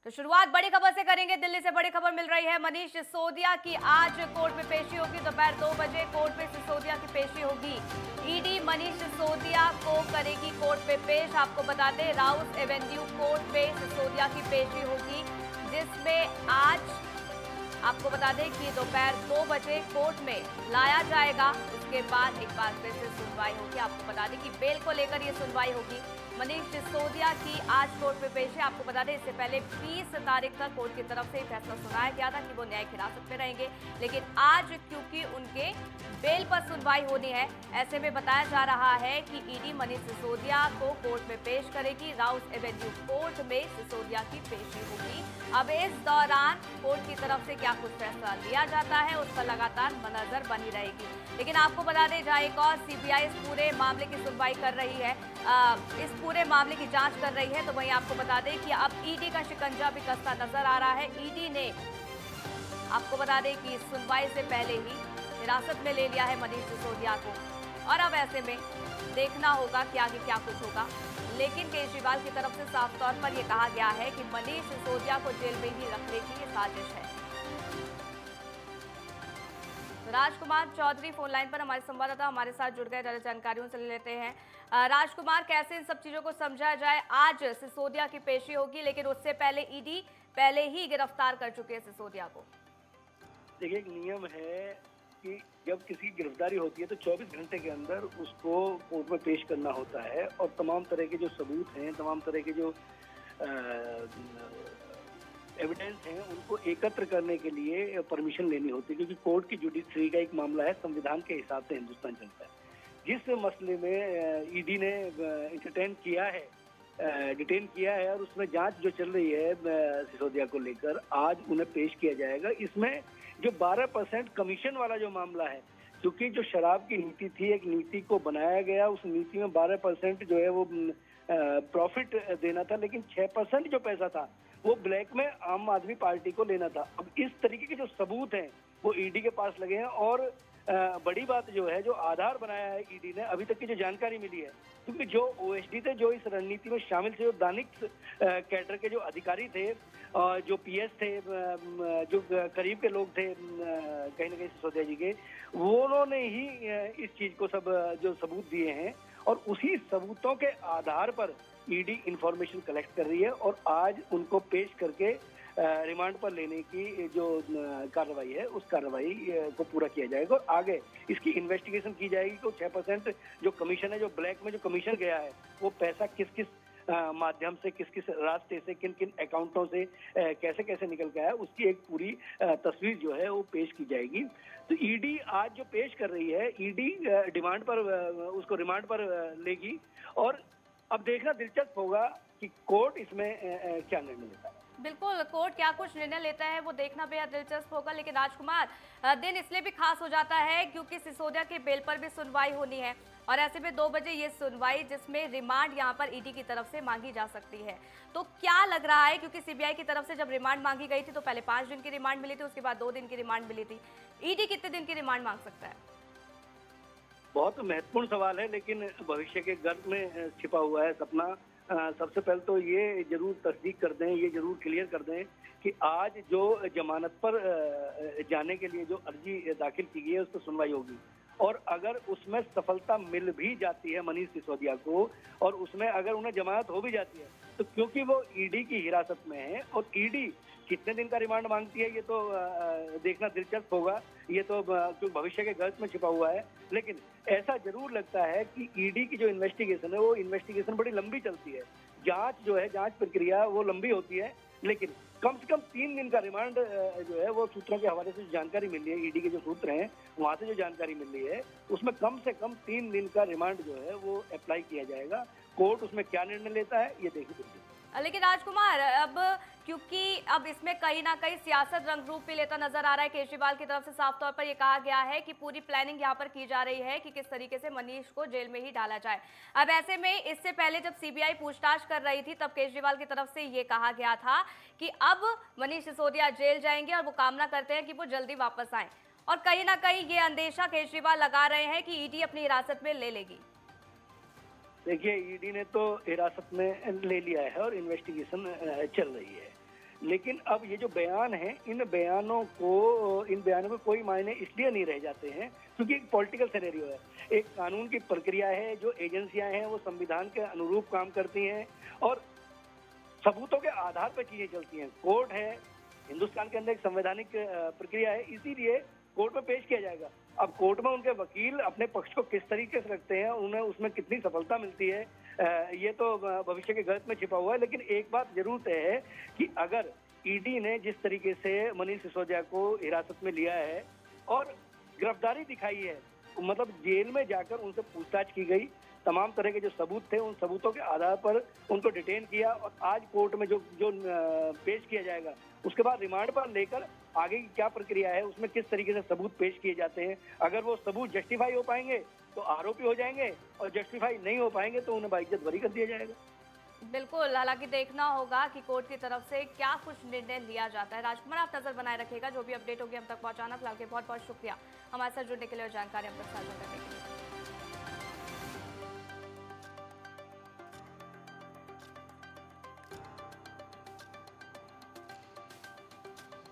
तो शुरुआत बड़ी खबर से करेंगे। दिल्ली से बड़ी खबर मिल रही है। मनीष सिसोदिया की आज कोर्ट में पेशी होगी। दोपहर 2 बजे कोर्ट में सिसोदिया की पेशी होगी। ईडी मनीष सिसोदिया को करेगी कोर्ट में पेश। आपको बता दें, राउस एवेन्यू कोर्ट में सिसोदिया की पेशी होगी, जिसमें आज आपको बता दें कि दोपहर 2 बजे कोर्ट में लाया जाएगा। उसके बाद एक बार फिर से सुनवाई होगी। आपको बता दें कि बेल को लेकर ये सुनवाई होगी। मनीष सिसोदिया की आज कोर्ट में पेश है। आपको बता दें, इससे पहले 20 तारीख तक कोर्ट की तरफ से फैसला सुनाया गया था कि वो न्यायिक हिरासत में रहेंगे, लेकिन आज क्योंकि उनके बेल पर सुनवाई होनी है, ऐसे में बताया जा रहा है कि ईडी मनीष सिसोदिया को कोर्ट में पेश करेगी। राउस एवेन्यू कोर्ट में सिसोदिया की पेशी होगी। अब इस दौरान कोर्ट की तरफ से क्या कुछ फैसला लिया जाता है, उस पर लगातार नजर बनी रहेगी। लेकिन आपको बता दें, जहां एक और सीबीआई इस पूरे मामले की सुनवाई कर रही है, इस पूरे मामले की जांच कर रही है, तो वहीं आपको बता दें कि अब ईडी का शिकंजा भी कसता नजर आ रहा है। ईडी ने आपको बता दें कि सुनवाई से पहले ही हिरासत में ले लिया है मनीष सिसोदिया को, और अब ऐसे में देखना होगा कि आगे क्या कुछ होगा। लेकिन केजरीवाल की तरफ से साफ तौर पर यह कहा गया है कि मनीष सिसोदिया को जेल में ही रखने की ये साजिश है। राजकुमार चौधरी फोन लाइन पर हमारे संवाददाता हमारे साथ जुड़ गए, ज्यादा जानकारियों से ले लेते हैं। राजकुमार, कैसे इन सब चीजों को समझा जाए? आज सिसोदिया की पेशी होगी, लेकिन उससे पहले ईडी पहले ही गिरफ्तार कर चुके हैं सिसोदिया को। देखिए, एक नियम है कि जब किसी की गिरफ्तारी होती है तो 24 घंटे के अंदर उसको कोर्ट में पेश करना होता है, और तमाम तरह के जो सबूत हैं, तमाम तरह के जो एविडेंस हैं, उनको एकत्र करने के लिए परमिशन लेनी होती है, क्योंकि कोर्ट की जुडिशरी का एक मामला है, संविधान के हिसाब से हिंदुस्तान चलता है। जिस मसले में ईडी ने डिटेन किया है और उसमें जांच जो चल रही है सिसोदिया को लेकर, आज उन्हें पेश किया जाएगा। इसमें जो 12% कमीशन वाला जो मामला है, क्योंकि जो शराब की नीति थी, एक नीति को बनाया गया, उस नीति में 12% जो है वो प्रॉफिट देना था, लेकिन 6% जो पैसा था वो ब्लैक में आम आदमी पार्टी को लेना था। अब इस तरीके के जो सबूत हैं वो ईडी के पास लगे हैं, और बड़ी बात जो है, जो आधार बनाया है ईडी ने, अभी तक की जो जानकारी मिली है, क्योंकि जो ओएसडी थे, जो इस रणनीति में शामिल थे, जो दानिक कैडर के जो अधिकारी थे, जो पीएस थे, जो करीब के लोग थे कहीं ना कहीं सिसोदिया जी के, वो उन्होंने ही इस चीज को सब जो सबूत दिए हैं, और उसी सबूतों के आधार पर ईडी इंफॉर्मेशन कलेक्ट कर रही है, और आज उनको पेश करके रिमांड पर लेने की जो कार्रवाई है, उस कार्रवाई को पूरा किया जाएगा, और आगे इसकी इन्वेस्टिगेशन की जाएगी कि 6% जो कमीशन है, जो ब्लैक में जो कमीशन गया है, वो पैसा किस किस माध्यम से, किस किस रास्ते से, किन किन अकाउंटों से कैसे कैसे निकल गया है, उसकी एक पूरी तस्वीर जो है वो पेश की जाएगी। तो ईडी आज जो पेश कर रही है, ईडी डिमांड पर उसको रिमांड पर लेगी, और अब देखना दिलचस्प होगा कि कोर्ट इसमें क्या निर्णय लेता है। बिल्कुल, कोर्ट क्या कुछ निर्णय लेता है वो देखना बेहद दिलचस्प होगा। लेकिन राजकुमार, दिन इसलिए भी खास हो जाता है क्योंकि सिसोदिया के बेल पर भी सुनवाई होनी है, और ऐसे में 2 बजे ये सुनवाई, जिसमें रिमांड यहां पर ईडी की तरफ से मांगी जा सकती है। तो क्या लग रहा है, क्योंकि सीबीआई की तरफ से जब रिमांड मांगी गई थी तो पहले 5 दिन की रिमांड मिली थी, उसके बाद 2 दिन की रिमांड मिली थी, ईडी कितने दिन की रिमांड मांग सकता है? बहुत महत्वपूर्ण सवाल है, लेकिन भविष्य के गर्भ में छिपा हुआ है सपना। सबसे पहले तो ये जरूर तस्दीक कर दें, ये जरूर क्लियर कर दें कि आज जो जमानत पर जाने के लिए जो अर्जी दाखिल की गई है, उस पर सुनवाई होगी, और अगर उसमें सफलता मिल भी जाती है मनीष सिसोदिया को, और उसमें अगर उन्हें जमानत हो भी जाती है, तो क्योंकि वो ईडी की हिरासत में है, और ईडी कितने दिन का रिमांड मांगती है, ये तो देखना दिलचस्प होगा। ये तो भविष्य के गर्भ में छिपा हुआ है, लेकिन ऐसा जरूर लगता है कि ईडी की जो इन्वेस्टिगेशन है, वो इन्वेस्टिगेशन बड़ी लंबी चलती है। जांच जो है, जांच प्रक्रिया वो लंबी होती है, लेकिन कम से कम 3 दिन का रिमांड जो है, वो सूत्रों के हवाले से जो जानकारी मिल रही है, ईडी के जो सूत्र हैं वहां से जो जानकारी मिल रही है, उसमें कम से कम 3 दिन का रिमांड जो है वो अप्लाई किया जाएगा। कोर्ट उसमें क्या निर्णय लेता है, ये देखिए। लेकिन राजकुमार, अब क्योंकि अब इसमें कहीं ना कहीं सियासत रंग रूप भी लेता नजर आ रहा है, केजरीवाल की तरफ से साफ तौर पर यह कहा गया है कि पूरी प्लानिंग यहां पर की जा रही है कि किस तरीके से मनीष को जेल में ही डाला जाए। अब ऐसे में इससे पहले जब सीबीआई पूछताछ कर रही थी, तब केजरीवाल की तरफ से ये कहा गया था कि अब मनीष सिसोदिया जेल जाएंगे, और वो कामना करते हैं कि वो जल्दी वापस आए, और कहीं ना कहीं ये अंदेशा केजरीवाल लगा रहे हैं कि ईडी अपनी हिरासत में ले लेगी। देखिए, ईडी ने तो हिरासत में ले लिया है और इन्वेस्टिगेशन चल रही है, लेकिन अब ये जो बयान है, इन बयानों को कोई मायने इसलिए नहीं रह जाते हैं क्योंकि एक पॉलिटिकल सिनेरियो है, एक कानून की प्रक्रिया है, जो एजेंसियां हैं वो संविधान के अनुरूप काम करती हैं और सबूतों के आधार पर चीजें चलती हैं। कोर्ट है, हिंदुस्तान के अंदर एक संवैधानिक प्रक्रिया है, इसीलिए कोर्ट में पेश किया जाएगा। अब कोर्ट में उनके वकील अपने पक्ष को किस तरीके से रखते हैं, उन्हें उसमें कितनी सफलता मिलती है, ये तो भविष्य के गणित में छिपा हुआ है। लेकिन एक बात जरूर तय है कि अगर ईडी ने जिस तरीके से मनीष सिसोदिया को हिरासत में लिया है और गिरफ्तारी दिखाई है, मतलब जेल में जाकर उनसे पूछताछ की गई, तमाम तरह के जो सबूत थे उन सबूतों के आधार पर उनको डिटेन किया और आज कोर्ट में जो जो पेश किया जाएगा, उसके बाद रिमांड पर लेकर आगे की क्या प्रक्रिया है, उसमें किस तरीके से सबूत पेश किए जाते हैं। अगर वो सबूत जस्टिफाई हो पाएंगे तो आरोपी हो जाएंगे और जस्टिफाई नहीं हो पाएंगे तो उन्हें बाइज्जत बरी कर दिया जाएगा। बिल्कुल, हालांकि देखना होगा कि कोर्ट की तरफ से क्या कुछ निर्णय लिया जाता है। राजकुमार, आप नजर बनाए रखिएगा, जो भी अपडेट होगी हम तक पहुंचाना। फिलहाल के बहुत बहुत शुक्रिया हमारे साथ जुड़ने के लिए और जानकारी हम तक साझा करने के लिए।